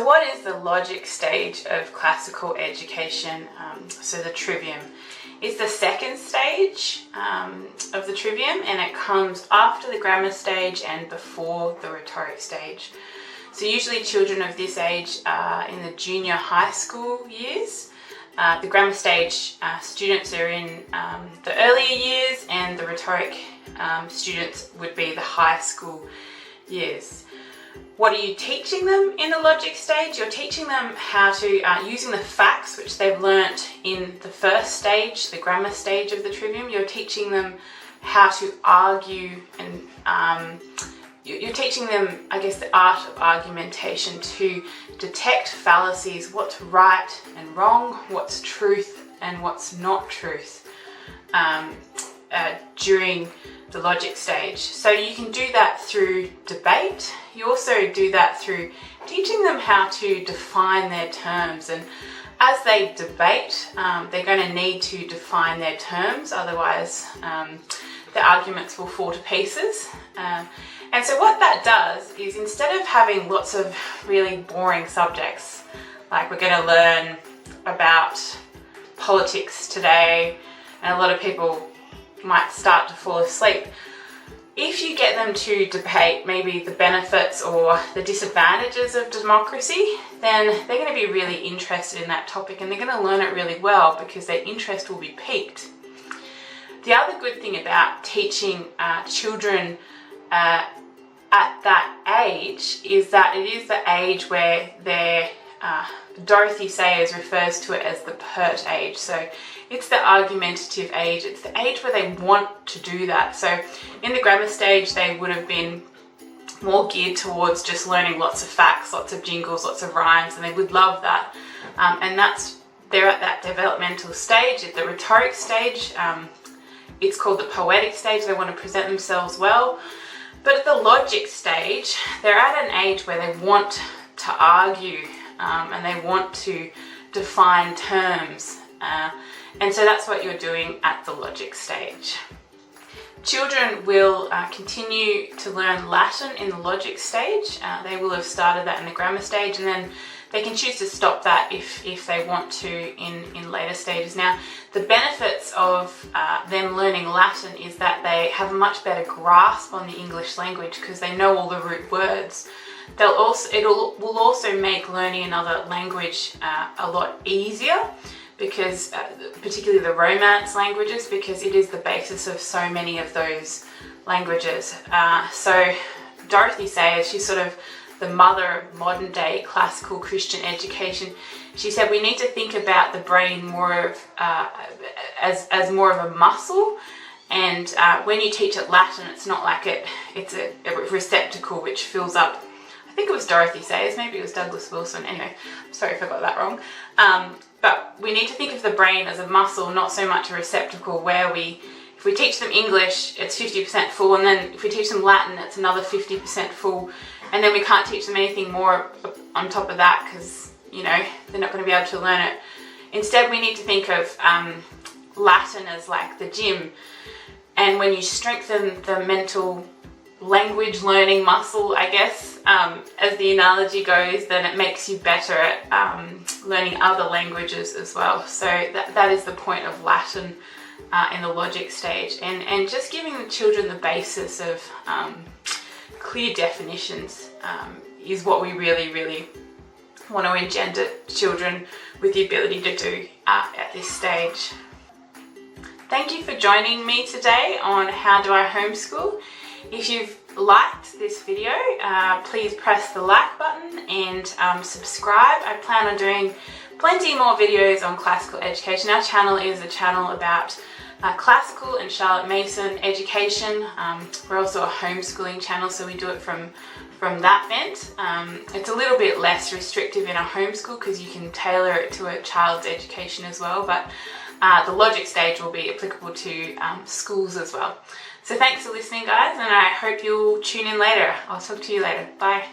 what is the logic stage of classical education? So the Trivium is the second stage of the Trivium, and it comes after the grammar stage and before the rhetoric stage. So usually children of this age are in the junior high school years. The grammar stage students are in the earlier years, and the rhetoric students would be the high school years. What are you teaching them in the logic stage? You're teaching them how to, using the facts which they've learnt in the first stage, the grammar stage of the Trivium, you're teaching them how to argue, and you're teaching them, I guess, the art of argumentation, to detect fallacies, what's right and wrong, what's truth and what's not truth during the logic stage. So you can do that through debate. You also do that through teaching them how to define their terms, and as they debate, they're going to need to define their terms, otherwise their arguments will fall to pieces. And so what that does is, instead of having lots of really boring subjects, like we're going to learn about politics today, and a lot of people might start to fall asleep, if you get them to debate maybe the benefits or the disadvantages of democracy, then they're going to be really interested in that topic, and they're going to learn it really well because their interest will be piqued. The other good thing about teaching children at that age is that it is the age where they're Dorothy Sayers refers to it as the pert age. So it's the argumentative age. It's the age where they want to do that. So in the grammar stage, they would have been more geared towards just learning lots of facts, lots of jingles, lots of rhymes, and they would love that. And they're at that developmental stage. At the rhetoric stage, it's called the poetic stage. They want to present themselves well. But at the logic stage, they're at an age where they want to argue, and they want to define terms. And so that's what you're doing at the logic stage. Children will continue to learn Latin in the logic stage. They will have started that in the grammar stage, and then they can choose to stop that if they want to in later stages. Now, the benefits of them learning Latin is that they have a much better grasp on the English language because they know all the root words. It will also make learning another language a lot easier, because particularly the Romance languages, because it is the basis of so many of those languages. So Dorothy Sayers, she's sort of the mother of modern day classical Christian education. She said we need to think about the brain more of as more of a muscle, and when you teach it Latin, it's not like it's a receptacle which fills up. I think it was Dorothy Sayers, maybe it was Douglas Wilson. Anyway, sorry if I got that wrong. But we need to think of the brain as a muscle, not so much a receptacle, where if we teach them English, it's 50% full, and then if we teach them Latin, it's another 50% full, and then we can't teach them anything more on top of that because, they're not going to be able to learn it. Instead, we need to think of Latin as like the gym, and when you strengthen the mental language learning muscle, I guess, as the analogy goes, then it makes you better at learning other languages as well. So that is the point of Latin in the logic stage, and just giving the children the basis of clear definitions is what we really, really want to engender children with the ability to do at this stage. Thank you for joining me today on How Do I Homeschool. If you've liked this video, please press the like button and subscribe. I plan on doing plenty more videos on classical education. Our channel is a channel about classical and Charlotte Mason education. We're also a homeschooling channel, so we do it from that bent. It's a little bit less restrictive in a homeschool because you can tailor it to a child's education as well, but the logic stage will be applicable to schools as well. So thanks for listening, guys, and I hope you'll tune in later. I'll talk to you later. Bye.